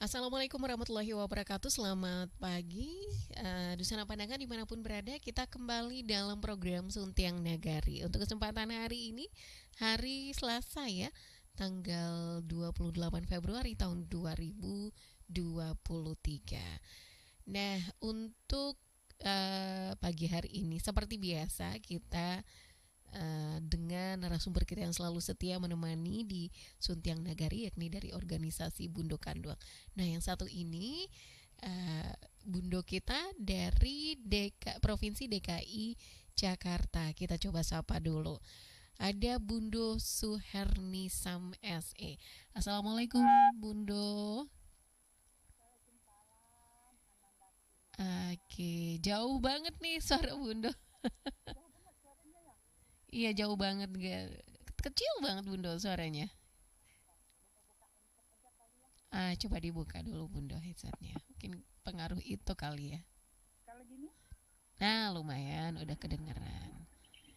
Assalamualaikum warahmatullahi wabarakatuh. Selamat pagi, Dusana Pandangan dimanapun berada. Kita kembali dalam program Suntiang Nagari. Untuk kesempatan hari ini, hari Selasa ya, tanggal 28 Februari tahun 2023. Nah, untuk pagi hari ini, seperti biasa, kita dengan narasumber kita yang selalu setia menemani di Suntiang Nagari, yakni dari organisasi Bundo Kanduang. Nah, yang satu ini Bundo kita dari Provinsi DKI Jakarta. Kita coba sapa dulu. Ada Bundo Suherni Sam SE. Assalamualaikum Bundo. Oke, jauh banget nih suara Bundo. Iya jauh banget, gak kecil banget Bundo suaranya. Coba dibuka dulu Bundo headsetnya. Mungkin pengaruh itu kali ya. Kalau gini, Nah, lumayan udah kedengeran.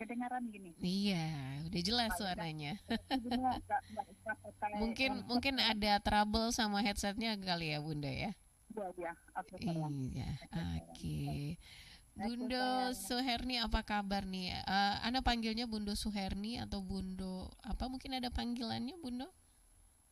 kedengaran gini. Iya, udah jelas Ah, ya udah. suaranya. Jadi nggak usah pakai Mungkin headset mungkin ya. ada trouble sama headsetnya kali ya Bunda ya. Iya, iya. Oke, sayang. Iya, Oke, sayang. oke. Oke, Bundo sayang. Suherni apa kabar nih? Anda panggilnya Bundo Suherni atau Bundo apa? Mungkin ada panggilannya Bundo?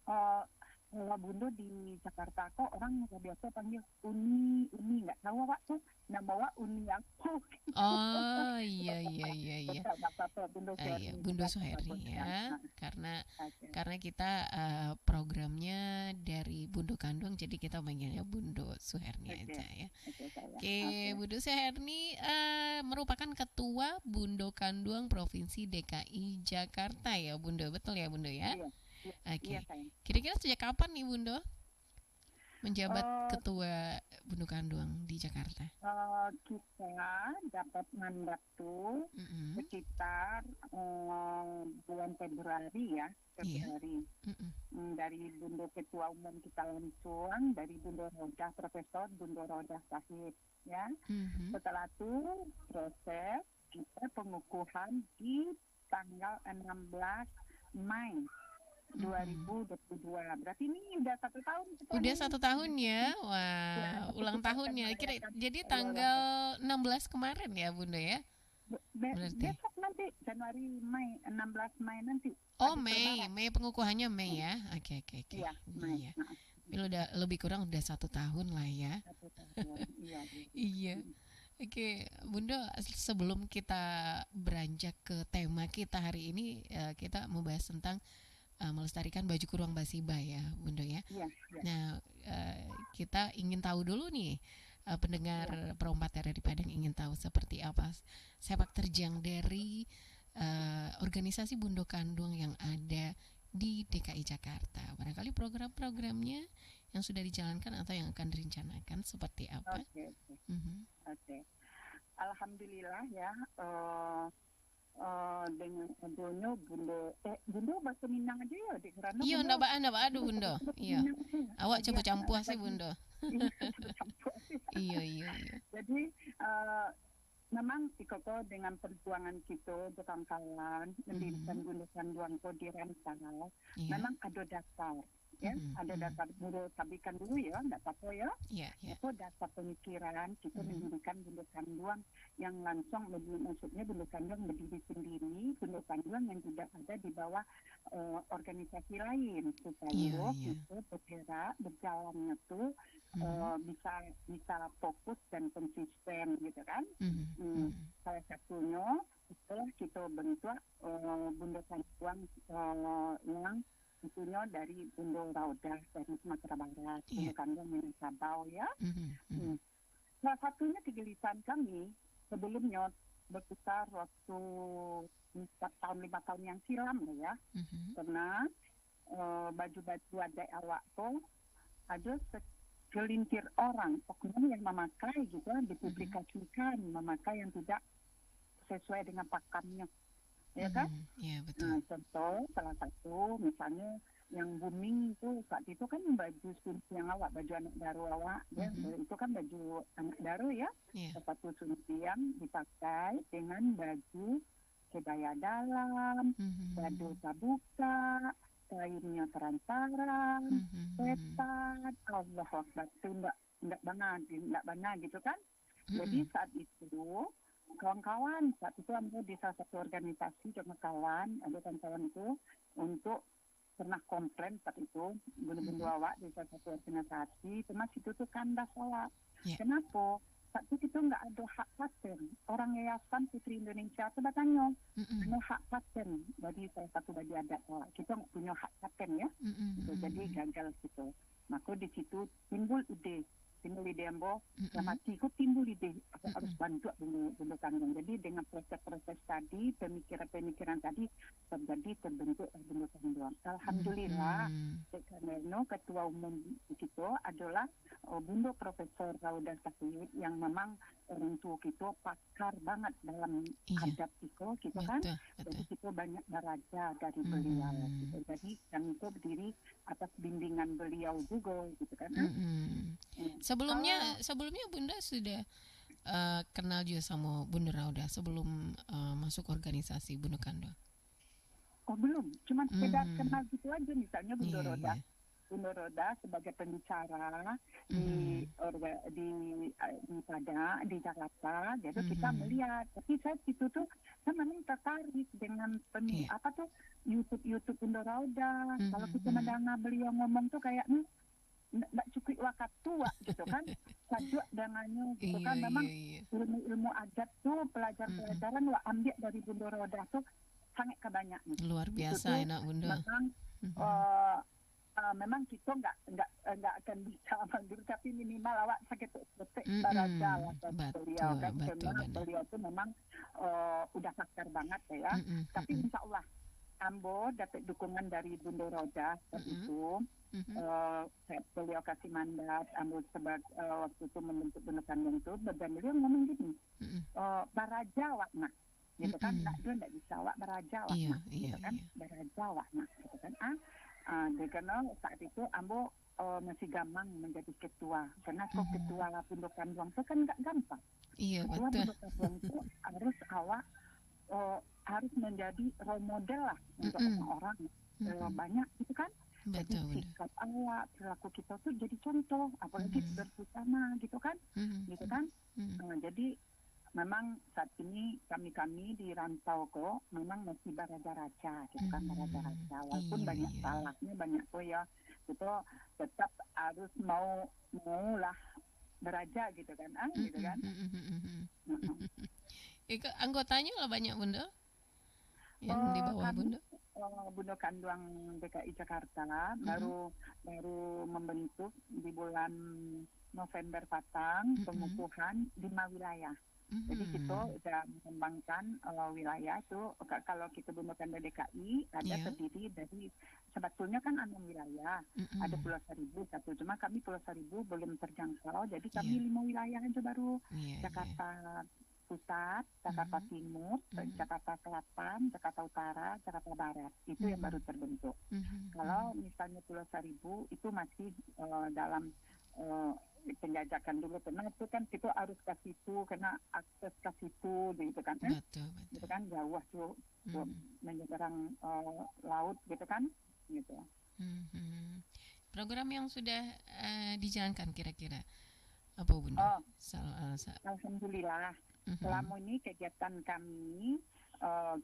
Oh, kalau Bunda di Jakarta kok orang nggak biasa panggil Uni, Uni. Nggak tahu Pak tuh nama Wak Uni aku. Oh iya iya iya iya. Nggak apa-apa. Bunda Iya, Sherly Bundo juga nggak apa-apa. Suherni Ya. ya, Nah, karena oke. karena kita programnya dari Bundo Kandung, jadi kita manggilnya Bundo Suherni Oke. aja ya. Oke, sayang. Oke, Oke. Bundo Suherni merupakan ketua Bundo Kandung Provinsi DKI Jakarta ya, Bundo, betul ya Bundo ya? Iya, iya, iya, Oke, sayang. kira-kira sejak kapan nih Bundo menjabat Eh, ketua Bundo Kandung di Jakarta? Kita dapat mandat tuh Mm-mm. sekitar bulan Februari ya, Iya. Februari. Mm-mm. Dari Bundo Ketua Umum kita langsung, dari Bundo Rodah Profesor Bundo Rodah Sahid ya. Mhm. Setelah itu proses kita pengukuhan di tanggal 16 Mei Mhm. 2022. Berarti ini udah 1 tahun kita Udah nih. 1 tahun ya, Ya, wah ulang kita akan tahunnya. Kira merayakan jadi hari ulang tahun. tanggal 16 kemarin ya Bunda ya, berarti. Besok nanti Januari Mei 16 Mei nanti Oh habis Mei, Lebaran. Mei pengukuhannya Mei ya. Oke oke oke. Iya, Mei. Iya. Nah, Ini udah lebih kurang udah 1 tahun lah ya. 1 tahun. Iya, iya. Iya. Oke, Bunda, sebelum kita beranjak ke tema kita hari ini, kita membahas tentang melestarikan baju kurung basiba ya, Bunda ya. Iya, iya, Nah, kita ingin tahu dulu nih, iya. pendengar Perompat dari Padang ingin tahu seperti apa sepak terjang dari organisasi Bundo Kandung yang ada di DKI Jakarta. Barangkali program-programnya yang sudah dijalankan atau yang akan direncanakan seperti apa? Oke, oke, Mhm. oke. Alhamdulillah ya, dengan adanya Bundo bahasa Minang aja ya, di karena Iya, Bundo ndak ba aduh Bundo. bahasa Iya. Minang aja ya. Awak Jadi coba anak campuh sih lagi, Bundo. iya, campur sih. Iya, iya, iya. Jadi eh, memang Ikoko dengan perjuangan kita berkawan mendirikan Mhm. gundukan Duangko di Ransal, Iya. memang ada dasar, ya, Mhm. ada Mhm. dasar dulu sabikan dulu ya, enggak apa-apa ya. Iya, iya. Itu dasar pemikiran kita Mhm. mendirikan gundukan Duang yang langsung lebih, maksudnya gundukan Duang berdiri sendiri, gundukan Duang yang tidak ada di bawah organisasi lain Iya, supaya iya. kita bergerak berjalannya tuh Mhm. bisa bisa fokus dan konsisten gitu kan. Mhm. Hmm, Mhm. Salah satunya itulah kita bentuk Bunda Sangkuang yang tentunya dari Bunda Raudah dari Sumatera Barat, Bunda Iya. Kandung Minangkabau ya. Mhm. Mhm. Hmm. Salah satunya kegelisahan kami sebelumnya berputar waktu 4 tahun 5 tahun yang silam ya, Mhm. karena baju-baju adik awak tuh ada segelintir orang oknum yang memakai juga Mhm. dipublikasikan memakai yang tidak sesuai dengan pakamnya, ya kan? Mhm. Iya, betul. Nah, contoh salah satu misalnya yang booming itu saat itu kan baju sunti yang awak, baju anak baru awak, ya, Mhm. itu kan baju anak baru ya, Iya. satu sunti yang dipakai dengan baju kebaya dalam, baju Mhm. tabuka, kainnya terantaran, Mhm. setan, Allah Akbar, itu enggak benar gitu kan. Jadi Mhm. saat itu kawan-kawan saat itu ambil di salah satu organisasi sama kawan, ada kawan-kawan itu untuk pernah komplain saat itu bundu-bundu Mhm. awak di salah satu organisasi, cuma situ tuh kandas awak. Ya. Kenapa? Saat itu nggak ada hak paten. Orang Yayasan Putri Indonesia itu bertanya, Mhm. ada hak paten dari salah satu baju adat awak. Kita nggak punya hak paten ya, Mhm. gitu. Jadi Mhm. gagal gitu. Maka di situ timbul ide ambo yang Mhm. mati, kok timbul ide aku harus Mhm. bantu bundu kandung. Jadi dengan proses-proses tadi, pemikiran-pemikiran tadi terbentuk bundu kandung. Alhamdulillah, Mhm. karena ketua umum kita adalah Bundo Profesor Rauda Sakuyut yang memang orang tua kita pakar banget dalam Iya, adat kita kan. betul, Jadi betul. kita banyak belajar dari beliau gitu. Mhm. Jadi kami itu berdiri atas bimbingan beliau juga gitu kan. Mhm. Sebelumnya, Kalau sebelumnya Bunda sudah kenal juga sama Bunda Rauda sebelum masuk organisasi Bunda Kando. belum, cuma sekedar Mhm. kenal gitu aja, misalnya Iya, iya. Bunda Roda sebagai pembicara Mhm. di pada di Jakarta, jadi kita Mhm. melihat. Tapi saya situ tuh saya memang tertarik dengan Iya. YouTube Bunda Roda. Kalau kita Mhm. mendengar beliau ngomong tuh kayak nggak cukup waktu tua gitu kan, sajak dengannya gitu Iya, kan. Memang iya, iya. ilmu adat tuh Mhm. pelajaran wah ambil dari Bunda Roda tuh sangat kebanyakan. Luar Itu biasa tuh enak Bunda. memang Mhm. uh, memang kita nggak akan bisa mandiri, tapi minimal awak sakit detik baraja lah dari beliau Betul, kan, betul karena benar. beliau tuh memang udah pakar banget ya. Mhm. Tapi Mhm. insya Allah Ambo dapat dukungan dari Bunda Roda saat Mhm. itu. Mhm. Beliau kasih mandat Ambo sebagai waktu itu membentuk Bunda Kandung itu, dan beliau ngomong gini, Mhm. baraja wakna gitu kan, Mhm. dia nggak bisa wak baraja Iya, wakna iya, gitu kan, iya. baraja wakna gitu kan. Karena saat itu Ambo masih gampang menjadi ketua, karena kok Mhm. ketua Pondok Kandung itu kan nggak gampang. Iya, Ketua betul. Pondok Kandung itu harus awak harus menjadi role model lah untuk Mhm. orang-orang Mhm. banyak gitu kan. Jadi Betul, benar. sikap awak, perilaku kita tuh jadi contoh, apalagi Mhm. berbusana gitu kan, Mhm. gitu kan. Mhm. Jadi memang saat ini kami di rantau kok memang masih baraja-raja gitu kan, Mhm. baraja-raja walaupun Iya, banyak iya, iya. salahnya banyak kok ya, itu tetap harus mau lah beraja gitu kan, gitu Mhm. kan. Mhm. Mhm. uh Anggotanya lah banyak Bunda yang di bawah Kami Bunda. Bunda Kanduang DKI Jakarta Mhm. baru membentuk di bulan November Patang Mhm. pengukuhan 5 wilayah. Jadi kita Mhm. sudah mengembangkan wilayah itu. Kalau kita gunakan DKI ada Iya. terdiri dari sebetulnya kan 6 wilayah. Ada Mhm. Pulau Seribu satu, cuma kami Pulau Seribu belum terjangkau. Jadi Iya. kami 5 wilayah aja baru. Iya, iya. Jakarta Pusat, Jakarta Mhm. Timur, Mhm. Jakarta Selatan, Jakarta Utara, Jakarta Barat. Itu yang baru Mhm. terbentuk. Mhm. Kalau Mhm. misalnya Pulau Seribu itu masih dalam penjajakan dulu, karena itu kan kita harus ke situ, karena akses ke situ gitu kan, Betul, gitu betul. kan jauh tuh Mhm. menyeberang laut gitu kan, gitu. Mhm. Program yang sudah dijalankan kira-kira apa Bunda? Oh, Salah. alhamdulillah Mhm. selama ini kegiatan kami,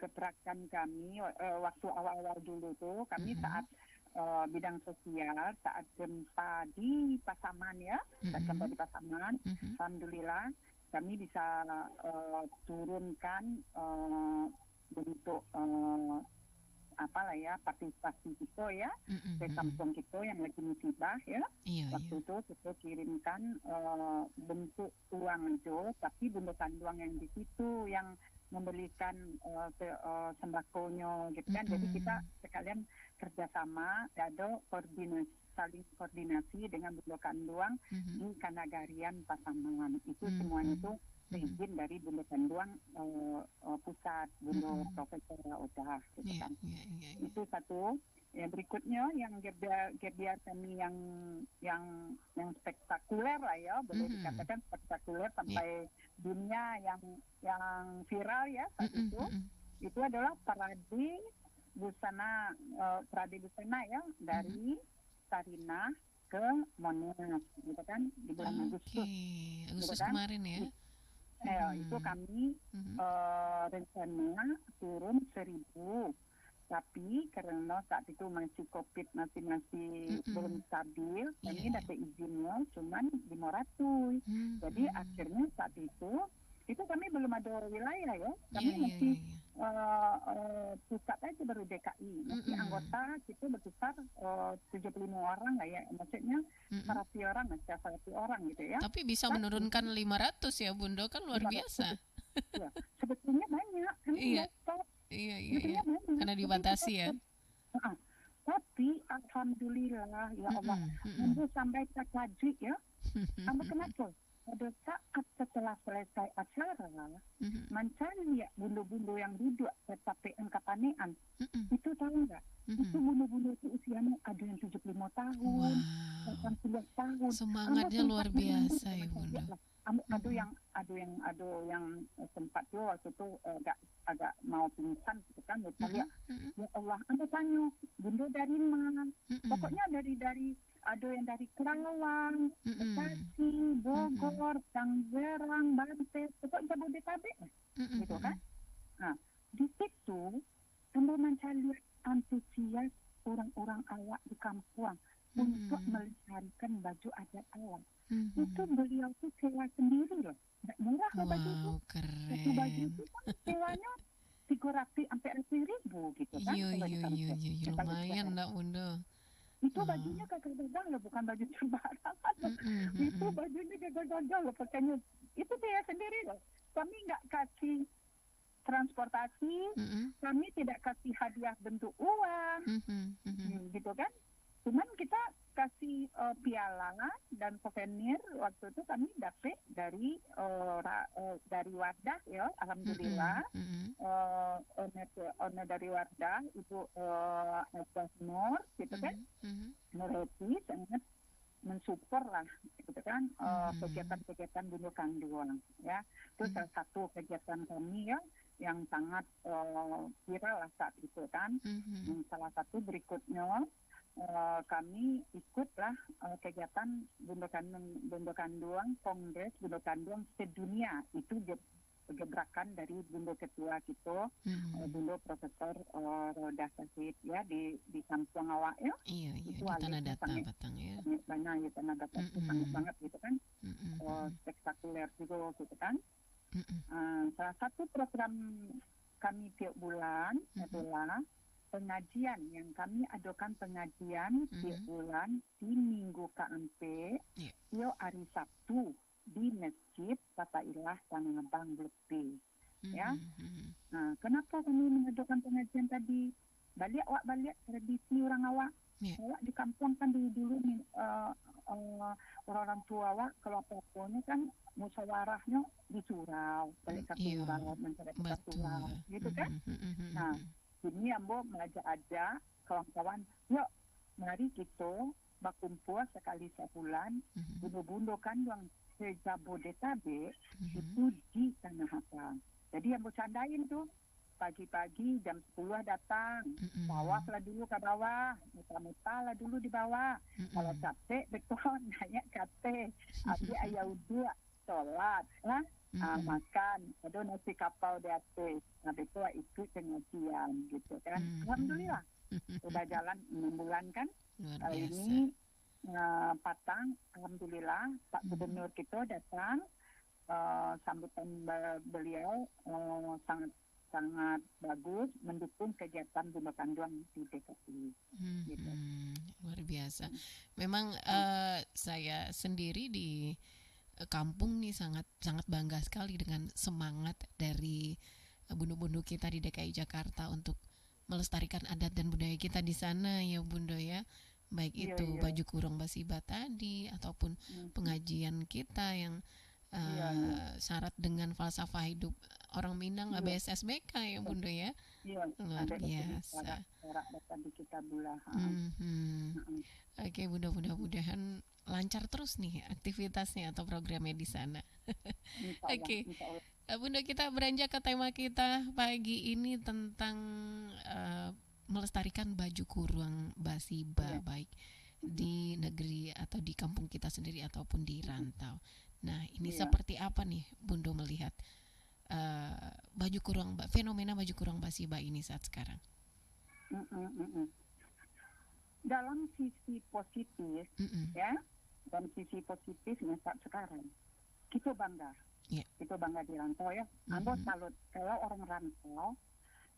gebrakan kami waktu awal-awal dulu tuh kami saat Mhm. bidang sosial, saat gempa di Pasaman ya, saat gempa Mhm. di Pasaman, Mhm. alhamdulillah kami bisa turunkan bentuk apalah ya, partisipasi kita ya Mhm. ke Mhm. kampung kita yang lagi musibah ya. Iya, iya. Waktu itu kita kirimkan bentuk uang itu, tapi bentuk uang yang di situ yang memberikan sembakonya gitu kan. Jadi kita Mhm. sekalian kerjasama, ada saling koordinasi dengan bentuk uang Mhm. di Kanagarian Pasaman. Itu semuanya Mhm. itu Mhm. seizin dari Bunda Kanduang pusat, Bunda Mhm. Profesor Odah gitu Iya, kan. iya, iya, iya. Itu satu. Yang berikutnya yang gebiar kami yang spektakuler lah ya, boleh Mhm. dikatakan spektakuler Iya. sampai dunia yang viral ya saat Mhm. Mhm. itu adalah parade busana Prade busana ya Mhm. dari Sarinah ke Monas gitu kan di bulan Oke, Agustus gitu Agustus kan. kemarin ya. Itu Mhm. kami Mhm. rencana turun 1.000, tapi karena saat itu masih COVID masih masih belum Mhm. stabil, Iya, kami iya. dapat izinnya cuman 500. Jadi Mhm. akhirnya saat itu kami belum ada wilayah ya, Iya, kami iya, masih iya, iya. pusat aja baru DKI, masih Mhm. anggota kita berkisar 75 orang lah ya, maksudnya Mhm. 100 orang, macam 100 orang gitu ya. Tapi bisa Tapi menurunkan 500 ya, Bunda, kan luar 500 biasa. ya, sebetulnya banyak, kami Iya, nggak stop, iya, iya, iya. sebetulnya banyak, Karena tapi kita dibatasi ya. stop. Heeh. Tapi alhamdulillah ya Allah, Mhm. Mhm. nunggu sampai tak wajib ya. Apa kenapa? Pada saat setelah selesai acara, Mhm. mencari ya bundu-bundu yang duduk tetapi engkapanean, Mhm. itu tahu nggak? Itu Mhm. bundu-bundu itu usianya ada yang 75 tahun, Wow, 80 tahun. Ambo semangatnya sempat luar merinding biasa ya, sama saya Bunda. lah. Ambo Mhm. ada yang sempat tuh waktu itu agak agak mau pingsan gitu kan. Kita lihat, Mhm. Mhm. ya Allah, ambo tanya, bunda dari mana? Mhm. Pokoknya dari ada yang dari Kerawang, Mhm. Bekasi, Mhm. Bogor, Tangerang, Banten, pokoknya Jabodetabek lah, Mhm. gitu kan. Mhm. Nah, di situ ambo mencari antusias orang-orang awak di kampung untuk Mhm. melestarikan baju adat awak. Itu Mhm. beliau tuh sewa sendiri loh. Nggak murah loh baju itu. Wow, Satu baju keren. itu kan sewanya 300 sampai 1.000 gitu kan Iya, kalau di iya, iya, kampung. iya, iya, Ya, kalau di lumayan Jakarta. enggak, Bunda? Itu Oh. bajunya gagal-gagal loh, bukan baju sembarangan loh. Mhm. Itu Mhm. bajunya gagal-gagal loh pakainya. Itu saya sendiri loh. Kami nggak kasih transportasi, Mhm. kami tidak kasih hadiah bentuk uang, Mhm. Mhm. gitu kan. Cuman kita kasih piala dan souvenir. Waktu itu kami dapat dari Wardah ya, alhamdulillah. Mhm. Mhm. Owner dari Wardah Ibu Aisah Nur gitu kan. Mhm. Mhm. Nur Heti sangat mensupport lah gitu kan Mhm. kegiatan-kegiatan bunuh kanduang ya. Itu Mhm. salah satu kegiatan kami ya yang sangat viral lah saat itu kan. Mhm. Salah satu berikutnya kami ikutlah kegiatan Bundo Kanduang, Kongres Bundo Kanduang sedunia. Itu gebrakan dari Bundo Ketua kita, Mhm. Bundo Profesor Roda Sasid ya di kampung awak ya. Iya, iya, Itu di Tanah alatnya Datar sangat Batang ya. banyak ya, tanah datar itu sangat Mhm. banget gitu kan. Mhm. Mhm. Spektakuler juga gitu kan. Mhm. Salah satu program kami tiap bulan Mhm. adalah pengajian yang kami adakan pengajian tiap Mhm. bulan di Minggu keempat, Iya. tiap hari Sabtu di Masjid Fatailah Tanah Abang Blepe. Ya, Mhm. Mhm. kenapa kami mengadakan pengajian tadi? Balik tradisi orang awak. Iya. Awak di kampung kan dulu nih orang tua awak kalau apa-apanya kan musyawarahnya di surau, balik ke Iya, surau, mencari ke betul. surau, gitu kan? Mhm. Mhm. Nah, Mhm. ini Ambo mengajak aja kawan-kawan, yuk mari kita berkumpul sekali sebulan, Mhm. bundo-bundo kan yang se-Jabodetabek Mhm. itu di Tanah Abang. Jadi Ambo candain tuh, pagi-pagi jam 10 datang, Mhm. tawaf lah dulu ke bawah, muta-muta lah dulu di bawah. Kalau Mhm. capek, betul, naik kate, ambil ayah uduk, sholat, lah. Mhm. Makan, ada nasi kapau di atas. Nah, itu ikut pengajian gitu kan. Mhm. Alhamdulillah, udah jalan 6 bulan kan. Luar biasa. Ini Patang, alhamdulillah Pak Mhm. Gubernur kita datang, sambutan beliau sangat sangat bagus, mendukung kegiatan Bundo Kanduang di DKI. Gitu. Mhm. Luar biasa. Memang saya sendiri di kampung nih sangat sangat bangga sekali dengan semangat dari bundu-bundu kita di DKI Jakarta untuk melestarikan adat dan budaya kita di sana ya Bunda ya. Baik Iya, itu iya. baju kurung basiba tadi ataupun Mhm. pengajian kita yang Iya, iya. syarat dengan falsafah hidup orang Minang Iya, ABSSBK ya Bunda ya. iya. Luar Ada di biasa. jarak dekat di kita bulan. Mhm. Oke Bunda, mudah-mudahan lancar terus nih aktivitasnya atau programnya di sana. Insya Allah, Oke, insya Allah. Bunda, kita beranjak ke tema kita pagi ini tentang eh, melestarikan baju kurung Basiba, Iya. baik di negeri atau di kampung kita sendiri ataupun di rantau. Nah, ini Iya. seperti apa nih Bundo melihat baju kurung, fenomena baju kurung Basiba ini saat sekarang? Mm-mm, mm-mm. Dalam sisi positif, Mm-mm. ya, dan sisi positifnya saat sekarang, kita bangga. Yeah. Kita bangga di rantau ya. Ambo Mhm. salut. Kalau orang rantau,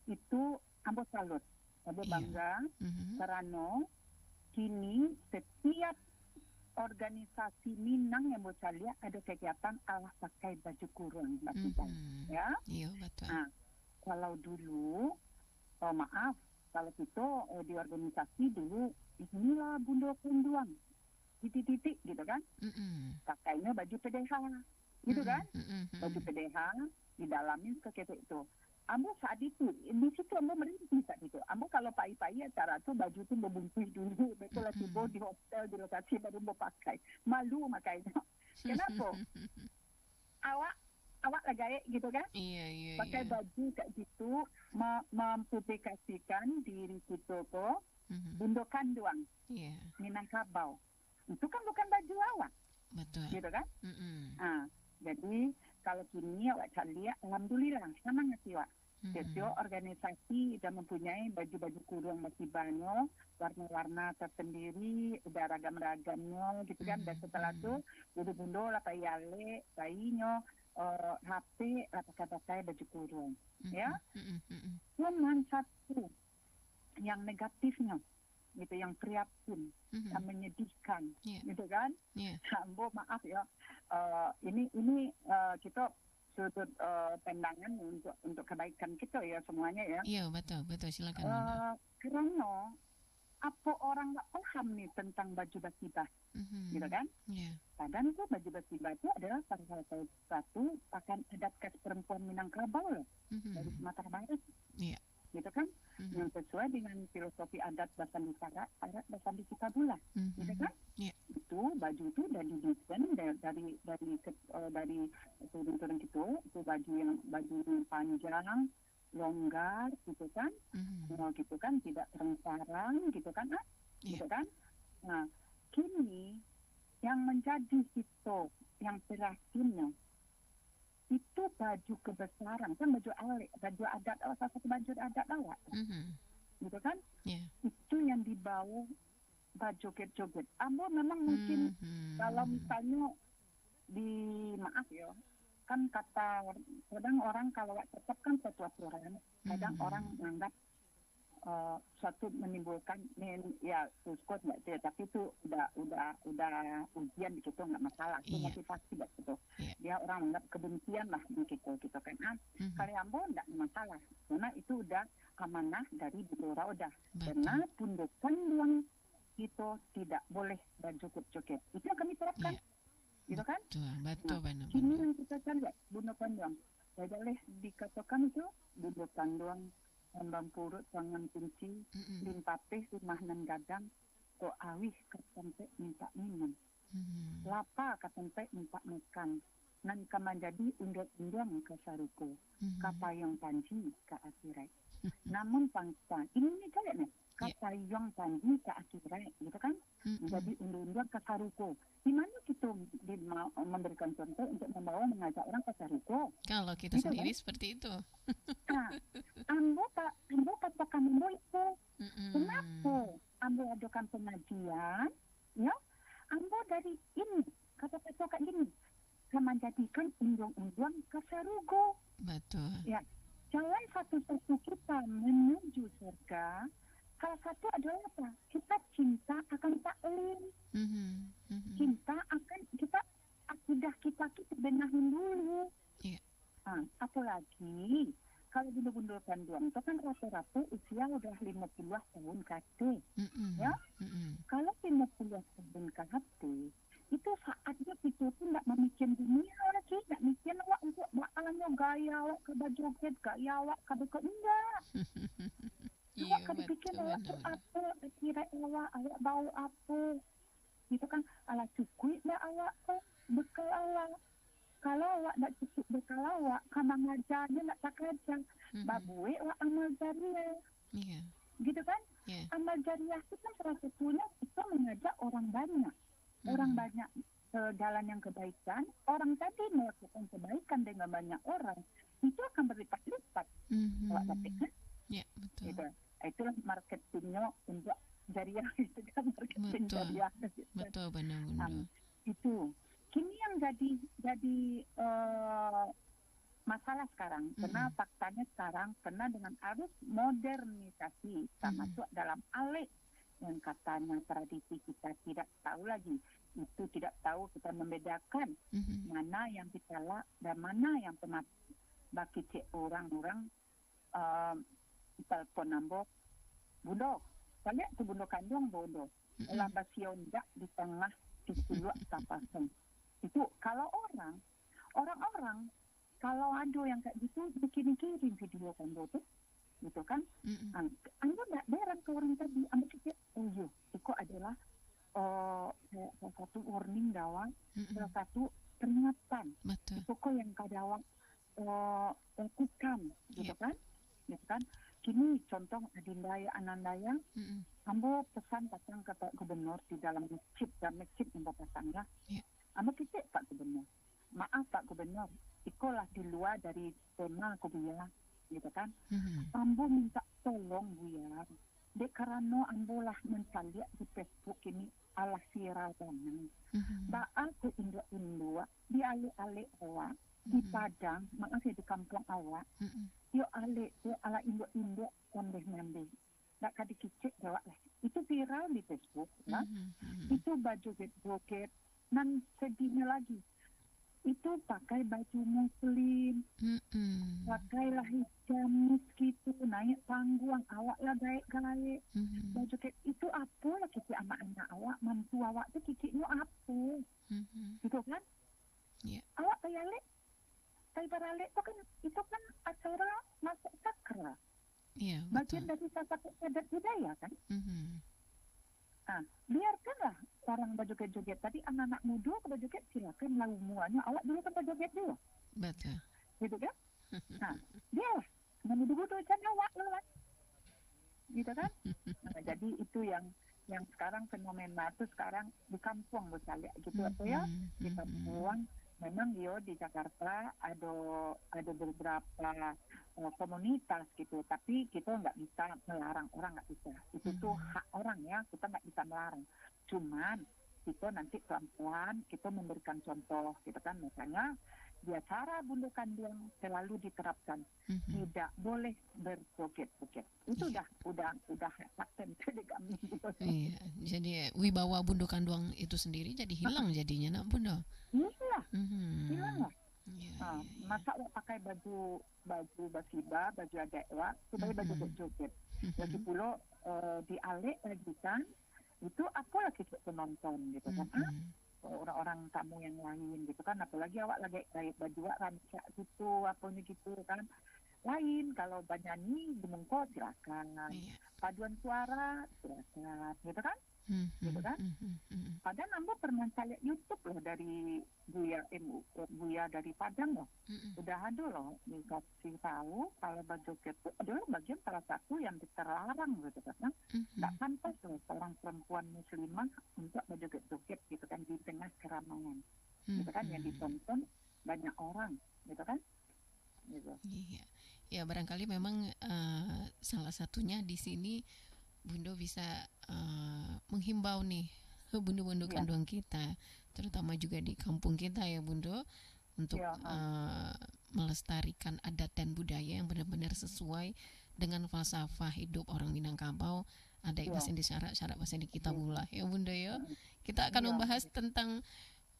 itu ambo salut. Ambo Iya. bangga Mhm. karena kini setiap organisasi Minang yang mau lihat ada kegiatan alah pakai baju kurung Mbak Tita. Mhm. Ya. Iya, betul. Nah, kalau dulu, maaf, kalau kita di organisasi dulu, inilah Bunda Kunduang, titik-titik gitu kan, Mm-mm. pakainya baju PDH, gitu Mm-mm. kan, Mm-mm. baju PDH, di dalamnya keketek itu. Ambo saat itu, di situ ambo merintih saat itu. Ambo kalau pagi-pagi acara tu baju tu membungkus dulu. Betul lah tiba di hotel, di lokasi baru mau pakai. Malu makanya. Kenapa? Awak lah gaya gitu kan? Iya, iya, Pakai iya. baju kat situ, mempublikasikan diri kita tu, Mhm. Bunda Kanduang, Iya, Minangkabau. Itu kan bukan baju awak, betul. gitu kan? Mm-mm. Jadi kalau kini awak lihat, alhamdulillah, semangat awak. Setiap Mhm. organisasi sudah mempunyai baju-baju kurung masih banyak, warna-warna tersendiri, udah ragam-ragamnya gitu kan. Dan setelah itu, bundo-bundo lah payale, payinya, HP, lah pakai-pakai baju kurung. Ya, Mhm. Mhm. cuman satu yang negatifnya, gitu, yang prihatin, Mhm. yang menyedihkan, Iya. gitu kan. Iya. Ambo maaf ya, ini kita sudut pandangan untuk kebaikan kita ya semuanya ya. Iya, betul, betul. Silakan, Bundo. Karena apa orang nggak paham nih tentang baju basibah, gitu Mhm. kan? Iya. Padahal itu baju basibah itu adalah salah satu pakaian adat khas perempuan Minangkabau loh, dari Mhm. Sumatera Barat, Iya. gitu kan? Mhm. Yang sesuai dengan filosofi adat Basandi Barat, adat Basandi Cikabula, gitu Mhm. kan? Iya. Itu baju itu dari desain dari turun-turun itu baju yang panjang, longgar gitu kan, Mhm. gitu kan, tidak terang-sarang gitu kan, Iya. gitu kan. Nah, kini yang menjadi itu yang terakhirnya itu baju kebesaran, kan baju alik, baju adat, salah satu baju adat awak, Mhm. gitu kan. Iya. Itu yang dibawa joget-joget. Ambo memang mungkin kalau Mhm. misalnya maaf ya, kan kata kadang orang kalau tetap kan suatu aturan, kadang orang menganggap suatu menimbulkan ya suskot nggak sih, tapi itu udah ujian gitu nggak masalah, itu Iya. motivasi gitu. Iya. Dia orang menganggap kebencian lah gitu kan. Kalau Ambo nggak masalah, karena itu udah amanah dari Bidora udah, karena Betul. pundukan yang itu tidak boleh berjoget-joget. Itu yang kami terapkan, gitu kan? Betul. Betul, Nah, Bundo. kini yang kita lihat Bunda Panduang, boleh dikatakan itu Bunda Panduang, Ambang Purut, Tangan Kunci, Mhm. Limpatih, Rumah nan Gadang, to awih katempe minta minum, Mhm. lapa katempe minta makan, nan kamanjadi undang-undang ke saruko, Mhm. kapayong panji ke akhirat. Namun bangsa ini nih kalian nih, kapayong panji ke akhirat, gitu kan? Menjadi undang-undang ke saruko. Di mana kita memberikan contoh untuk mengajak orang ke saruko? Kalau kita Gitu sendiri kan? seperti itu. Nah, Ambo katakan Ambo itu, kenapa Mhm. Ambo adakan pengajian, ya? Ambo dari ini, kata-kata kayak gini, menjadikan undang-undang kesarugo. Betul. Ya, jalan satu-satu kita menuju surga, salah satu adalah apa? Kita cinta akan taklim, Mhm. Mhm. cinta akan kita akidah kita benahin dulu. Iya. Apalagi kalau bunda-bunda Panduang itu kan rata-rata usia udah 50 tahun KT. Mhm. Ya, Mhm. kalau 50 tahun KT, itu saatnya kita tuh nggak memikir dunia lagi, nggak mikir awak untuk bakalannya gaya awak ke baju ket, gaya awak ke beko, enggak. Iya, Awak kan betul, pikir awak tuh benar-benar. apa, kira awak bau apa, gitu kan, ala cukup nggak awak tuh bekal awak. Kalau awak tak cukup bekal awak, kamang ngajarnya nak tak kerja, babuik awak amal jariah, Iya. gitu kan? Ya. Amal jariah itu kan salah satunya itu mengajak orang banyak, orang Mhm. banyak ke jalan yang kebaikan. Orang tadi melakukan kebaikan dengan banyak orang, itu akan berlipat-lipat. Awak dapat Mhm. kan? Ya, betul. Gitu. Itulah marketingnya untuk jariah itu kan marketing Betul. jariah. Gitu kan. Betul benar Um, Bunda. itu. Kini yang jadi masalah sekarang, karena Mhm. faktanya sekarang, karena dengan arus modernisasi, kita Mhm. masuk dalam alik yang katanya tradisi kita tidak tahu lagi. Itu tidak tahu kita membedakan Mhm. mana yang pitala dan mana yang pemat. Bagi cek orang-orang uh, telepon nambo, bundo, kalian tu bundo kandung bodoh. Mhm. Laba siondak di tengah disuluak tapaseng. Itu kalau orang-orang kalau ada yang kayak gitu dikirim-kirim video Ando tuh gitu kan. Mhm. Anda nggak beran ke orang tadi, Anda pikir oh iya itu adalah salah satu warning gawang, salah Mhm. satu peringatan Betul. itu kok yang kadawang lakukan Ya. gitu kan. Kini contoh Adindaya Anandaya, Mhm. Ambo pesan pasang ke Pak Gubernur di dalam masjid dan masjid Ambo pasangnya. Ya. Ambo pikir Pak Gubernur, maaf Pak Gubernur, ikolah di luar dari tema aku Buya, gitu kan. Mhm. Ambo minta tolong Buya, dek karena ambo lah mencari di Facebook ini ala viral banget. Mhm. Ba aku Indo di ale-ale awak di Mhm. Padang, maaf ya di kampung awak, Mhm. yo ala Indo ondeh-mandeh. Nggak kadi kicik jawab lah. Itu viral di Facebook, ya. Mhm. Mhm. Itu baju joget-joget. Nan sedihnya lagi, itu pakai baju muslim, Mhm. pakailah hijab gitu, naik panggung, awak lah gaek-gaek. Mhm. Baju kayak itu apa lah kiki sama anak awak, mantu awak tuh kikinya apa, Mhm. gitu kan? Ya. Awak kayak baralik itu kan acara masuk sakral, Iya, bagian betul. dari adat budaya kan? Mhm. Nah, biarkanlah orang berjoget-joget. Tadi anak-anak muda berjoget silakan melalui muanya. Awak dulu kan berjoget dulu, Betul. gitu kan? Nah, dia lah. Menuduh-nuduh kan awak lah, gitu kan? Nah, jadi itu yang sekarang fenomena itu sekarang di kampung misalnya gitu apa ya, Mhm. di Mhm. kampung memang di Jakarta ada beberapa komunitas gitu, tapi kita nggak bisa melarang orang, nggak bisa, itu tuh Mhm. hak orang ya, kita nggak bisa melarang, cuman kita nanti pelan-pelan kita memberikan contoh gitu kan, misalnya dia cara bundu kandung selalu diterapkan, Mhm. tidak boleh berjoget-joget. Itu Iya. udah paten dari kami gitu. Iya, jadi wibawa Bundu Kanduang itu sendiri jadi hilang jadinya nak Bunda. Iya, hilang Mhm. lah. Iya, Nah, iya, iya. masa lo pakai baju basiba, baju adik wak, supaya baju Mhm. joget. Lagi Mhm. pula dialek lagi kan, itu apa lagi penonton gitu kan. Mhm. Orang-orang tamu yang lain gitu kan, apalagi awak lagi kayak baju wak rancak gitu, apanya gitu kan. Lain kalau bernyanyi gemengko silakan, Iya. paduan suara silakan, gitu Mhm. kan. Mhm. Mhm. Padahal Ambo pernah lihat YouTube loh dari Buya dari Padang loh. Mhm. Udah ada loh dikasih tahu kalau berjoget itu adalah bagian salah satu yang terlarang gitu kan. Nggak Mhm. pantas loh seorang perempuan muslimah untuk berjoget-joget gitu kan di tengah keramaian. Gitu kan, yang Mhm. ditonton banyak orang gitu kan. Gitu. Iya. Ya barangkali memang salah satunya di sini Bundo bisa menghimbau nih bundu-bundu Iya, kanduang kita, terutama juga di kampung kita ya Bundo, untuk iya, melestarikan adat dan budaya yang benar-benar sesuai dengan falsafah hidup orang Minangkabau. Ada iya, bahasa di syarat bahasa di kita iya, pula ya Bunda ya. Kita akan iya, membahas tentang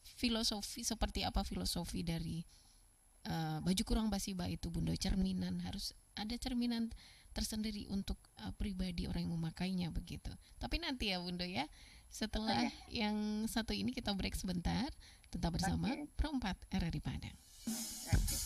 filosofi, seperti apa filosofi dari baju kurang basiba itu Bunda, cerminan, harus ada cerminan tersendiri untuk pribadi orang yang memakainya begitu. Tapi nanti ya Bunda ya, oh, setelah iya, yang satu ini kita break sebentar, tetap bersama oke, Perempat RRI Padang. oke.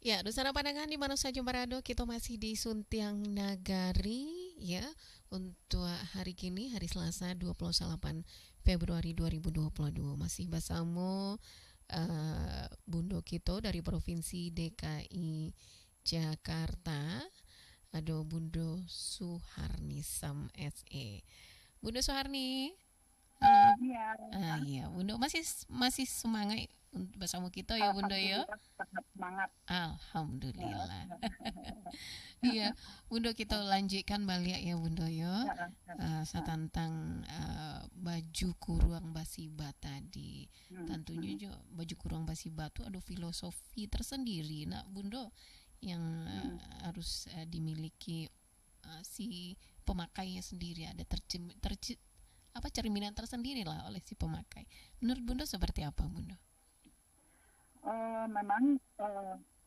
Ya, Nusana Pandangan di mana saja berada, kita masih di Suntiang Nagari ya. Untuk hari kini, hari Selasa 28 Februari 2022 masih bersama Bundo Kito dari Provinsi DKI Jakarta. Ada Bundo Suharni Sam SE. Bundo Suharni, halo. Iya, Iya, Bundo masih masih semangat bersama kita ya Bundo ya. alhamdulillah sangat semangat. Alhamdulillah. Iya, Bunda kita lanjutkan balik ya Bunda ya. Tentang baju kurang basiba tadi. Tentunya juga baju kurang basiba itu ada filosofi tersendiri nak Bunda yang harus dimiliki si pemakainya sendiri, ada apa cerminan tersendiri lah oleh si pemakai. Menurut Bunda seperti apa Bunda? Memang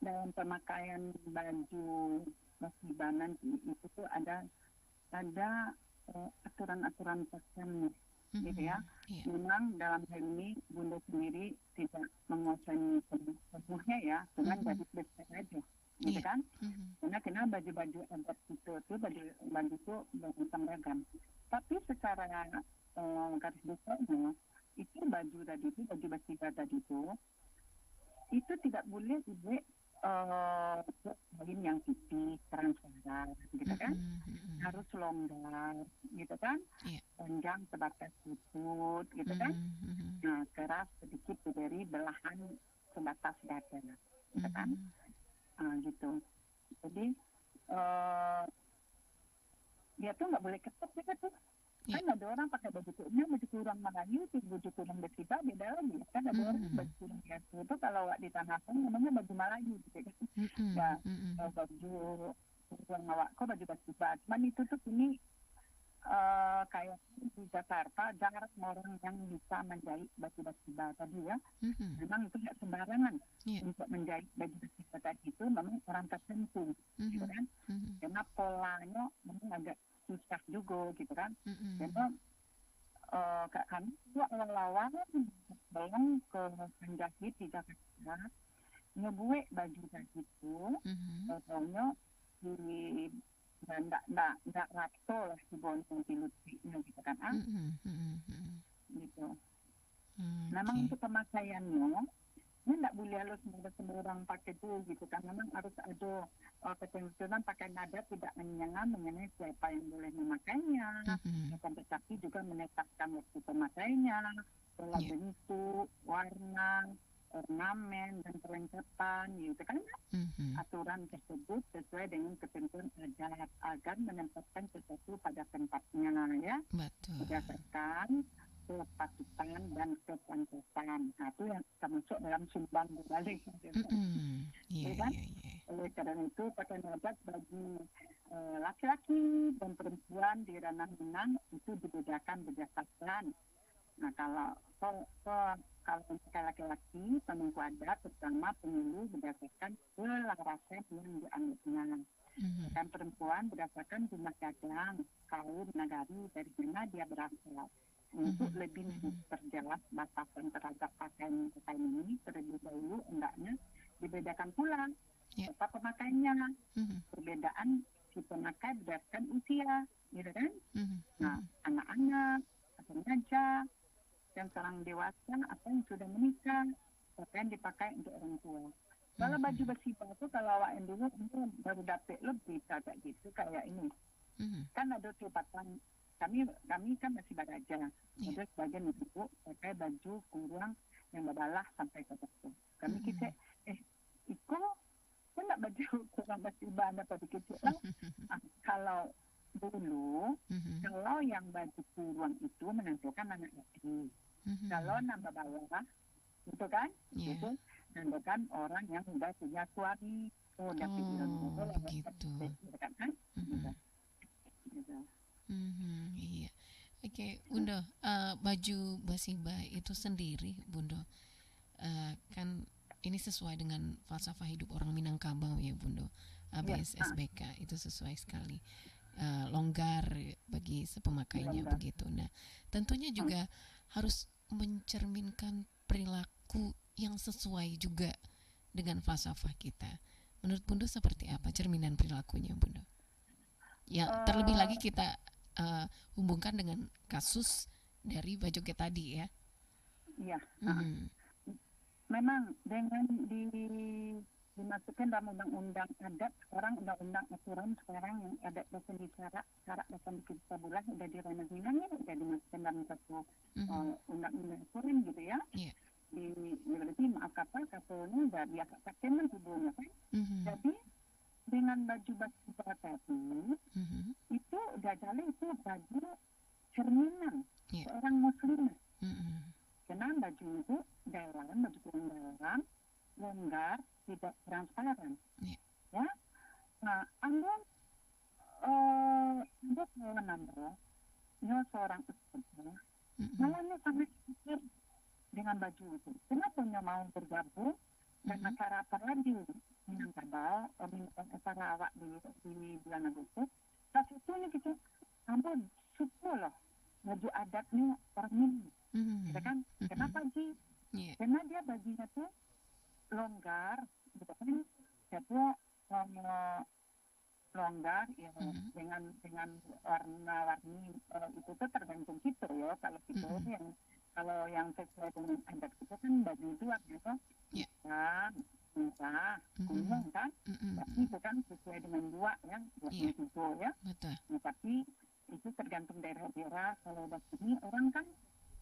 dalam pemakaian baju basibah nanti itu tuh ada aturan-aturan pakaiannya, gitu ya. Yeah. Memang dalam hal ini Bunda sendiri tidak menguasai semuanya ya, cuman baju besar aja, gitu kan? Karena baju-baju adat itu baju itu bermacam ragam. Tapi secara garis besarnya itu baju tadi itu baju basibah tadi itu tidak boleh dibuat kain yang tipis transparan gitu kan, harus longgar gitu kan, panjang sebatas lutut gitu kan, nah keras sedikit dari belahan sebatas dada gitu kan, gitu. Jadi dia tuh nggak boleh ketat gitu tuh. Kan ada orang pakai baju kurang Melayu, baju kurang basibah beda lagi. Kan ada orang baju kurang biasa itu kalau di tanah pun namanya baju Melayu gitu kan. Ya, baju kurang awak kok baju basibah. Cuman itu tuh ini kayak di Jakarta jarang orang yang bisa menjahit baju basibah tadi ya. Memang itu nggak sembarangan untuk menjahit baju basibah tadi itu memang orang tertentu, gitu kan. Karena polanya memang agak susah juga gitu kan. Karena kami itu awal-awal belum ke penjahit di Jakarta ngebuat baju tadi itu, pokoknya di nggak rato lah di bontong di lututnya gitu kan, gitu. Memang untuk pemakaiannya ini nggak boleh harus semua orang pakai itu gitu kan, memang harus ada ketentuan pakai nada tidak mengenai siapa yang boleh memakainya, akan tetapi juga menetapkan waktu pemakainya, pola bentuk, warna, ornamen dan perlengkapan gitu kan. Aturan tersebut sesuai dengan ketentuan adat agar menempatkan sesuatu pada tempatnya ya. Berdasarkan kepatutan dan kepantasan. Nah, itu yang termasuk dalam sumbang berbalik. Oleh karena itu, pakaian adat bagi laki-laki dan perempuan di ranah Minang itu dibedakan berdasarkan. Nah, kalau laki-laki pemangku adat terutama pemilu berdasarkan kelarasan yang dianggapnya. Dan perempuan berdasarkan jumlah cadang, kaum, nagari dari mana dia berasal. Untuk lebih terjelas batasan terhadap pakaian ini terlebih dahulu hendaknya dibedakan pula siapa pemakainya. Perbedaan si pemakai berdasarkan usia, gitu kan? Nah, anak-anak, remaja, yang seorang dewasa atau yang sudah menikah, pakaian dipakai untuk orang tua. Kalau baju basibah itu kalau awak yang dulu itu baru dapat lebih kayak gitu kayak ini. Kan ada cepatan. Kami kan masih beraja. Ada sebagian ibu pakai baju kurang yang berbalah sampai ke bawah. Kami kita itu kan nggak baju kurang basibah apa begitu. Kalau dulu kalau yang baju kurang itu menentukan anak laki. Kalau nambah bawah itu kan itu menentukan orang yang sudah punya suami. Udah begitu. Kan? Gitu. Iya. Oke, Bunda, baju basibah itu sendiri, Bunda, kan ini sesuai dengan falsafah hidup orang Minangkabau ya, Bunda. ABS-SBK itu sesuai sekali, longgar bagi sepemakainya begitu. Nah, tentunya juga harus mencerminkan perilaku yang sesuai juga dengan falsafah kita. Menurut Bunda seperti apa cerminan perilakunya Bunda? Ya terlebih Eh, lagi kita hubungkan dengan kasus dari Pak Joget tadi ya. iya, Mhm. memang dengan dimasukkan dalam undang-undang adat, sekarang undang-undang aturan sekarang yang ada dosen bicara, syarat dosen kita bulan udah direnovasi, udah dimasukkan dalam satu Mhm. undang-undang aturan gitu ya. Iya. Berarti maaf kata ini udah biasa pakai hubungnya kan. Mhm. Jadi dengan baju-baju tadi Mhm. itu udah jadi itu baju cerminan Iya. seorang muslim. Mhm. Karena baju itu baju kurung dalam, longgar, tidak transparan. Iya. Ya, nah, anda kawan anda, seorang istri, Mhm. malamnya sangat pikir dengan baju itu. Kenapa dia mau bergabung dan Mhm. acara apa lagi Minangkabau, acara awak di bulan Agustus. Pas itu nih gitu, anda suka loh baju adatnya orang ini. Gitu Mhm. kan? Mhm. Kenapa sih? Iya. Karena dia bajunya tuh longgar, gitu kan? Dia longgar ya Mhm. dengan warna-warni itu tuh tergantung kita ya. Kalau kita Mhm. yang kalau yang sesuai dengan adat kita kan baju itu warnanya tuh Iya. hitam, merah, Mhm. kuning kan. Tapi Mhm. itu kan sesuai dengan dua ya, Iya. warna itu ya. Betul. Nah, tapi itu tergantung daerah-daerah. Kalau di sini orang kan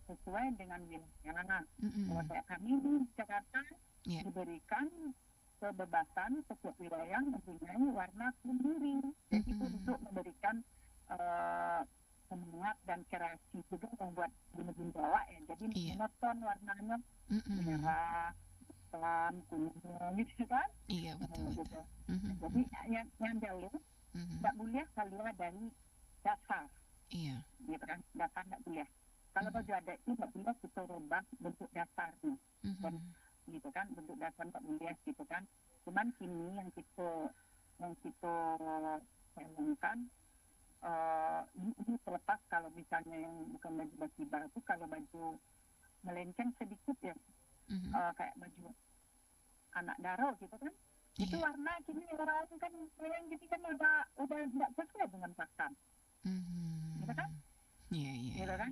sesuai dengan wilayah. Kalau Mhm. kayak kami di Jakarta Iya. diberikan kebebasan setiap wilayah mempunyai warna sendiri. Jadi itu Mhm. untuk memberikan semangat dan kreasi juga membuat bulu Jawa ya. Jadi Iya. monoton warnanya Mhm. merah, hitam, kuning gitu kan. Iya, betul betul. Gitu. Mhm. Jadi Mhm. yang jalur Mhm. tidak boleh keluar dari dasar, Iya. gitu kan? Dasar tidak boleh. Kalau Mhm. baju adat itu tidak boleh kita rubah bentuk dasarnya. Dan Mhm. gitu kan, bentuk dasar tidak boleh gitu kan. Cuman kini yang kita sayangkan ini terlepas kalau misalnya yang bukan baju basiba itu kalau baju melenceng sedikit ya Mhm. kayak baju anak daro gitu kan. Itu Iya. warna kini orang kan yang gitu kan udah tidak sesuai dengan pasar, gitu kan? Mhm. Iya, iya, Gitu iya. kan?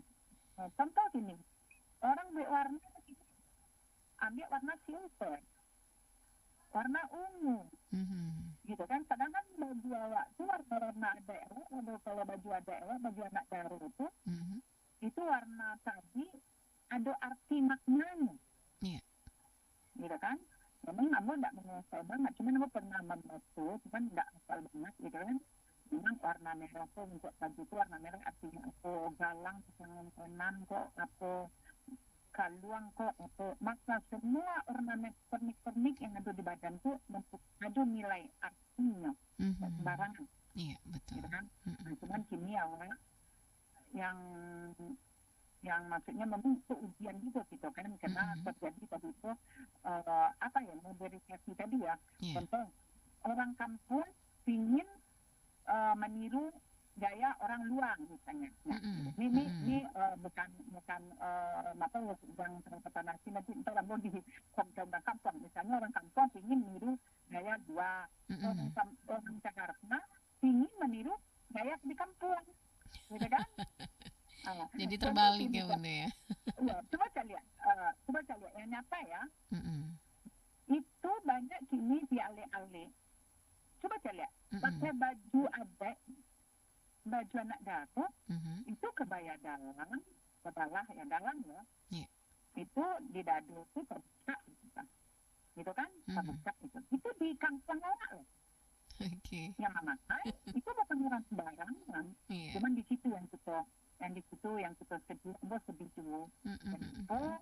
Nah, contoh gini, orang ambil warna silver, warna ungu, Mhm. gitu kan? Sedangkan baju awak itu warna daerah, kalau baju daerah, baju anak daerah Mhm. itu warna tadi ada arti maknanya, Iya. gitu kan? Memang kamu tidak menguasai banget, cuman kamu pernah membaca, cuman tidak hafal banget, gitu kan? Memang warna merah tuh untuk baju itu warna merah artinya apa? Galang, pasangan tenan kok, apa kaluang kok, apa maka semua ornamen pernik-pernik yang ada di badan tuh ada nilai artinya, tidak Mhm. sembarangan, Iya, betul. gitu kan? Mhm. Nah, cuman kini awak yang maksudnya memang itu ujian juga gitu kan karena Mhm. terjadi tadi itu apa ya modernisasi tadi ya, Iya. contoh orang kampung ingin meniru gaya orang luar misalnya. Nah, Mhm. ini Mhm. bukan apa yang transportasi nanti ntar mau di orang kampung misalnya orang kampung ingin meniru gaya dua Mhm. orang Jakarta ingin meniru gaya di kampung, gitu kan? Jadi Contoh terbalik sini ya kok. Bunda ya. Ya, coba saya lihat yang nyata ya. Mhm. Itu banyak kini di ale-ale. Coba saya lihat. Pakai Mhm. baju adat, baju anak daro, Mhm. itu kebaya dalam, kebalah ya dalam ya. Iya. Itu di dadu itu terbuka, gitu kan? Mhm. Terbuka itu. Itu di kampung awak loh. Oke. Yang memakai itu bukan orang sembarangan. Iya. Cuman di situ yang kita sedih juga. Dan itu Mhm.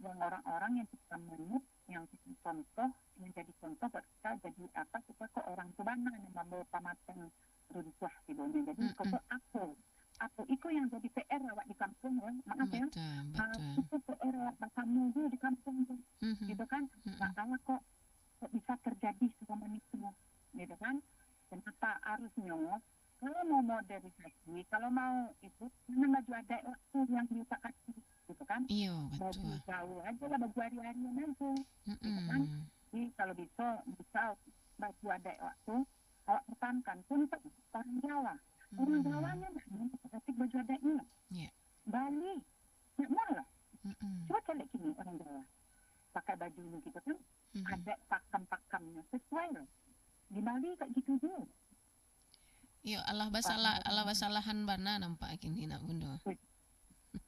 yang orang-orang yang kita menut, yang kita contoh, yang jadi contoh buat kita jadi apa kita kok orang tu mana yang membawa pamatan runtuh gitu. Jadi Mhm. kok aku itu yang jadi PR awak di kampung ya, maaf ya, Betul, betul. itu PR awak kamu juga di kampung tuh, Mhm. gitu kan, nggak Mhm. tahu kok bisa terjadi semua itu, gitu kan. Kenapa harusnya kalau mau modernisasi, kalau mau itu jangan baju adat waktu yang diutak gitu kan, Iya, baju betul. gaul aja lah, baju hari-harian aja, gitu kan. Mhm. Jadi kalau bisa baju adat waktu awak pertahankan. Contoh orang Jawa. Orang Jawanya nak batik baju adatnya. Ya. Bali, nak malah. Mm-mm. Coba cari gini orang Jawa. Pakai baju ni gitu kan. Ada pakam-pakamnya sesuai loh. Di Bali kayak gitu juga. Yo Allah basalahan bana nampak kini nak bundo.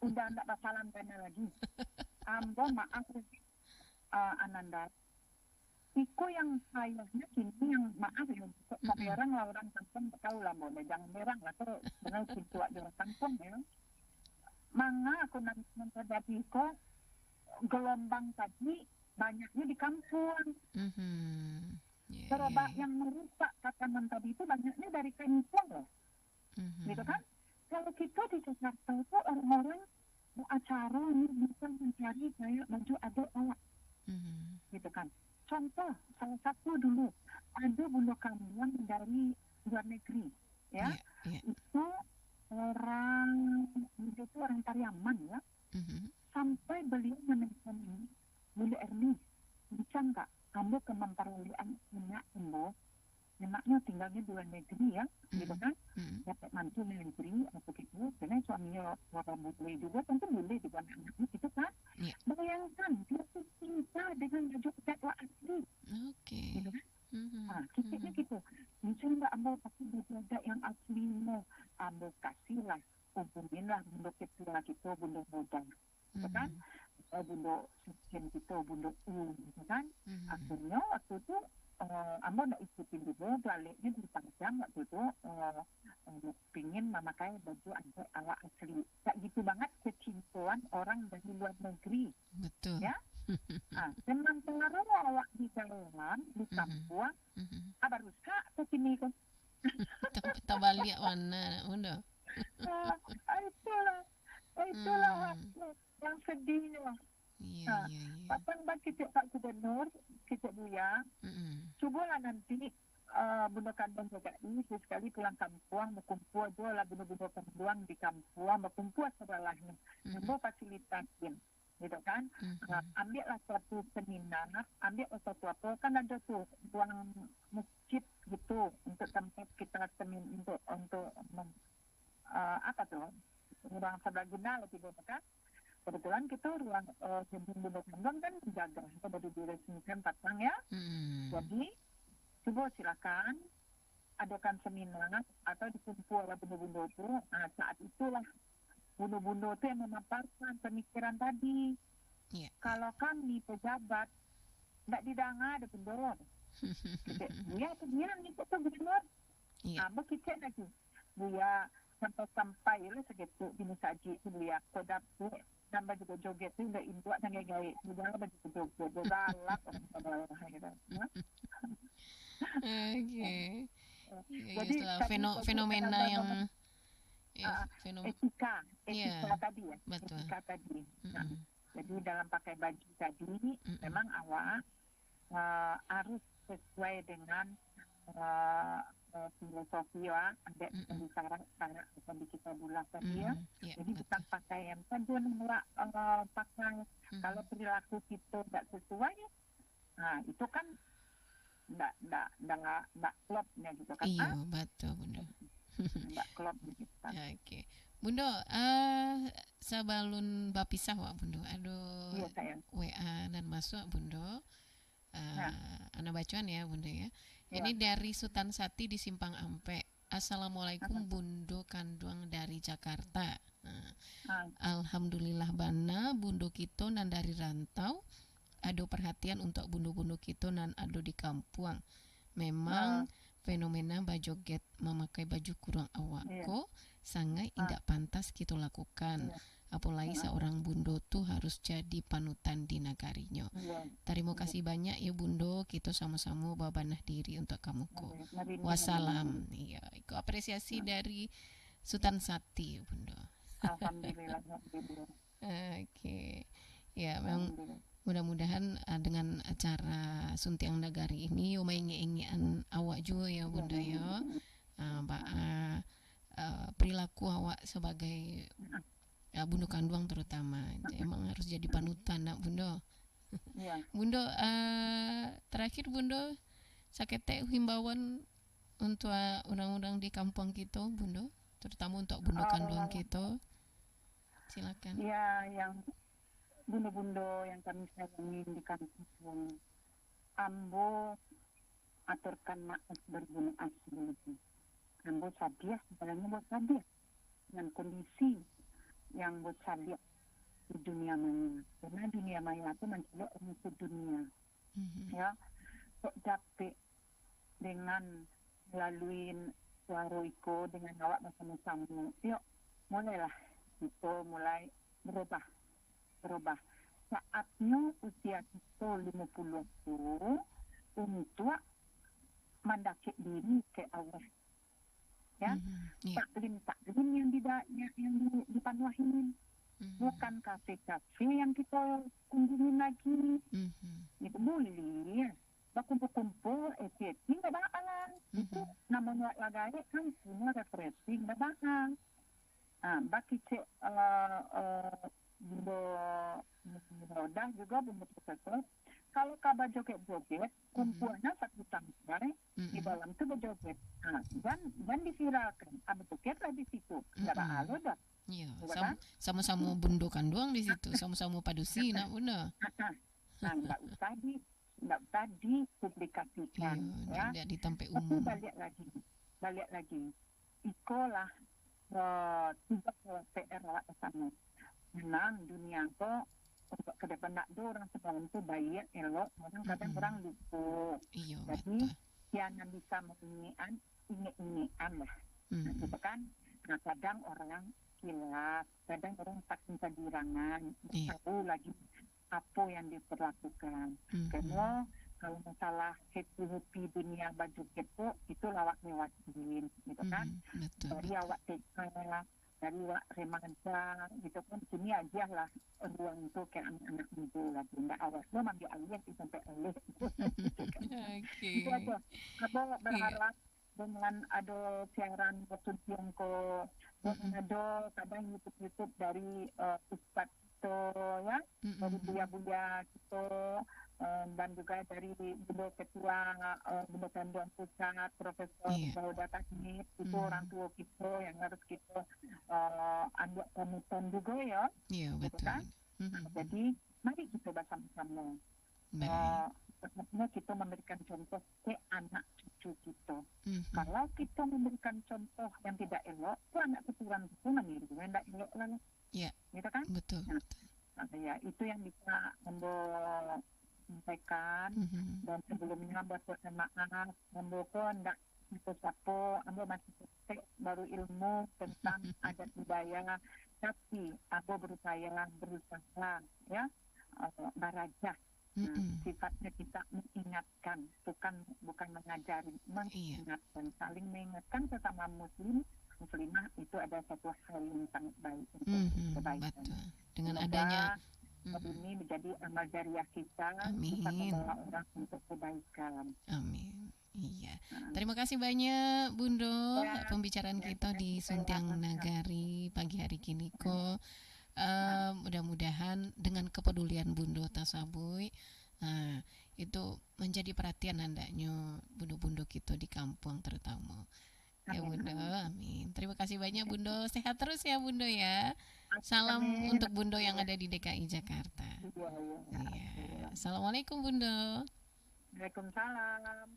Udah ndak basalan kena lagi. Ambo maaf Ananda. Iko yang sayangnya kini yang maaf ya. Merang lah orang kampung tahu lah mau jangan merang lah tuh benar pintu aja orang kampung ya. Manga aku nanti menghadapi kok gelombang tadi banyaknya di kampung. Yeah, Terobak yang merusak tatanan tadi itu banyaknya dari kampung loh. Gitu kan? Kalau kita di Jakarta itu orang-orang mau acara ini bisa mencari kayak baju adat awak. Gitu kan? Contoh, salah satu dulu ada bulu kambing dari luar negeri, ya. Itu orang Pariaman ya. Sampai beliau menemukan bulu Erni, bisa nggak ambil ke memperolian minyak embo, minaknya tinggalnya di luar negeri ya, gitu kan? Dapat mantu di negeri atau gitu, karena suaminya orang boleh juga, tentu boleh juga anak-anaknya gitu kan? Bayangkan dia tuh cinta dengan baju adat asli. Gitu kan? Kita gitu. Bisa nggak ambil pakai baju adat yang aslinya, ambil kasihlah, hubunginlah bunda ketua kita, bunda muda, gitu kan? Bunda sistem kita, bunda gitu kan? Akhirnya waktu itu ambo nak ikutin dulu, baliknya dipanjang waktu itu pingin memakai baju adat awak asli. Tak gitu banget kecintaan orang dari luar negeri. Betul. Ya. Dengan pengaruh awak di dalam di kampung, baru sak ke sini kan. Tak balik mana, udah. Itulah yang sedihnya. Kapan kita Pak Gubernur, kita Buya, cobalah nanti bunda kandung juga ini sekali pulang kampung, berkumpul aja lah bunda-bunda kandung di kampung, berkumpul sebelahnya, mau fasilitasin. Gitu kan, ambillah suatu seminar, ambil suatu apa, kan ada tuh ruang masjid gitu untuk tempat kita untuk apa tuh ruang serbaguna lebih kan. Kebetulan kita ruang bunda kandung kan menjaga, kita baru diresmikan pasang ya. Jadi coba silakan adakan seminar atau dikumpul oleh bunda-bunda itu. Nah, saat itulah bunda-bunda itu yang memaparkan pemikiran tadi. Kalau kami pejabat tidak didanga ada pendorong. Buya atau dia nih kok gubernur? Apa kita lagi? Buya sampai lah segitu bini saji itu Buya. Kodap tu nambah juga joget tu udah induak dan gaya-gaya. Buya baju joget, galak orang pada gitu. Oke. Jadi fenomena yang etika tadi ya. Betul. Etika tadi. Jadi dalam pakai baju tadi memang awak harus sesuai dengan filosofi ya, ada di cara di kita bulan tadi ya. Jadi bukan pakaian saja nolak pakai. Kalau perilaku kita tidak sesuai, nah itu kan tidak klopnya gitu kan? Iya betul bunda. Tidak klop gitu. Oke. Bundo, sabalun bapisah wak Bundo. Aduh, iya, WA dan masuk Bundo. Anak bacuan ya Bundo ya. Ini dari Sultan Sati di Simpang Ampe. Assalamualaikum Bundo Kanduang dari Jakarta. Alhamdulillah bana Bundo Kito nan dari rantau. Ado perhatian untuk bundo-bundo Kito nan ado di kampung. Memang fenomena bajoget memakai baju kurang awak ko sangat tidak pantas kita lakukan. Apalagi seorang bundo tuh harus jadi panutan di nagarinya. Terima kasih banyak ya Bundo, kita sama-sama babanah diri untuk kamu ko. Wassalam. Iya, itu apresiasi dari Sultan Sati Bundo. Alhamdulillah. Oke. Ya, memang mudah-mudahan dengan acara Suntiang Nagari ini umaingi-ingian awak juga ya Bunda ya. Perilaku awak sebagai Bundo Kanduang terutama emang harus jadi panutan nak Bundo. Bundo terakhir Bundo sakete himbauan untuk orang-orang di kampung kita, Bundo, terutama untuk Bundo Kanduang Eh, kita. Silakan. ya, yang bundo-bundo yang kami sayangi di kampung, ambo aturkan maaf berbunu asli. Ambo sabiah, sebenarnya buat sabiah dengan kondisi yang buat sabiah di dunia maya. Karena dunia maya itu mencoba untuk dunia. Ya, kok dapat dengan melalui suara iko dengan awak bersama-sama. Yuk, mulailah itu mulai berubah. Saatnya usia kita 50 itu untuk mendaki diri ke Allah. Ya, Yeah. taklim yang dipanwahin, bukan kafe-kafe yang kita kunjungi lagi. Itu boleh ya. Berkumpul-kumpul, nggak bakalan. Itu namanya lagaya kan semua refreshing, nggak bakal. Bagi cek udah juga bumbu profesor. Kalau kabar joget-joget, kumpulnya satu tangkai di dalam itu berjoget. Dan diviralkan. Joget lah di situ. Nggak bakal dah. Iya, Kan? sama-sama Bundo Kanduang di situ, sama-sama padusi, nak Bunda. Nggak usah dipublikasikan, ya. Tidak di tempat Tapi umum. balik lagi. Ikolah tiga PR lah sama. Menang dunia kok untuk ke depan nak orang sebelum itu baik elok, orang kadang orang lupa. Iya, Jadi betul. jangan bisa mengingat lah, gitu kan? Nah kadang orang kilaf, kadang orang tak minta dirangan, tahu lagi apa yang diperlakukan. Karena kalau masalah happy dunia baju itu lawak lewatin, gitu kan? Dari awak TK, dari awak remaja, gitu kan? Sini aja lah ruang itu kayak anak-anak itu lagi. Nggak awas lo manggil alih sampai alih. Itu aja. Aku berharap dengan ada siaran bertujuan ke ada kadang YouTube dari Ustadz itu ya, dari buya-buya gitu, dan juga dari Bunda Ketua Bunda Kanduang Pusat Profesor Sauda Tasmit, itu orang tua kita yang harus kita ambil komitmen juga ya. Iya, gitu betul. Kan? Jadi mari kita bersama-sama. Sebenarnya kita memberikan contoh ke anak cucu kita. Kalau kita memberikan contoh yang tidak elok, itu anak keturunan itu meniru yang tidak elok lah. Iya. Gitu kan? Betul. Ya, itu yang bisa sampaikan. Dan sebelumnya buat maaf, membawa tidak siapa ambo masih baru ilmu tentang adat budaya, tapi aku berusaha ya barajah. Sifatnya kita mengingatkan, bukan mengajari, mengingatkan, saling mengingatkan sesama muslimah itu ada satu hal yang sangat baik untuk kebaikan. Betul. Dengan adanya ini menjadi amal jariah kita, bisa membawa orang untuk kebaikan. Amin. Iya. Terima kasih banyak Bundo pembicaraan kita di Suntiang Nagari pagi hari kini kok. Mudah-mudahan dengan kepedulian Bundo Tasabuy itu menjadi perhatian hendaknya bundo-bundo kita di kampung terutama. Ya Bundo, amin. Terima kasih banyak Bundo. Sehat terus ya Bundo ya. Salam untuk Bundo yang ada di DKI Jakarta. Iya. Assalamualaikum Bundo. Waalaikumsalam.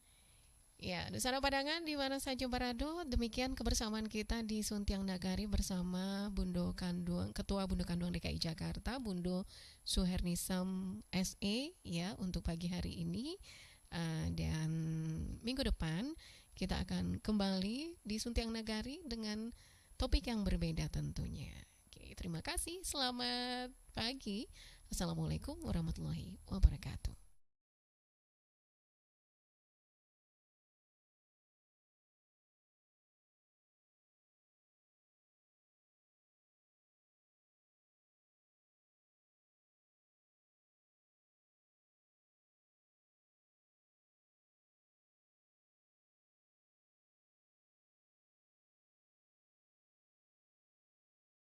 Ya, Nusana Padangan di mana saja berada, demikian kebersamaan kita di Suntiang Nagari bersama Bundo Kanduang, Ketua Bundo Kanduang DKI Jakarta, Bundo Suhernisam SE ya untuk pagi hari ini. Dan minggu depan kita akan kembali di Suntiang Nagari dengan topik yang berbeda tentunya. Oke, terima kasih. Selamat pagi. Assalamualaikum warahmatullahi wabarakatuh.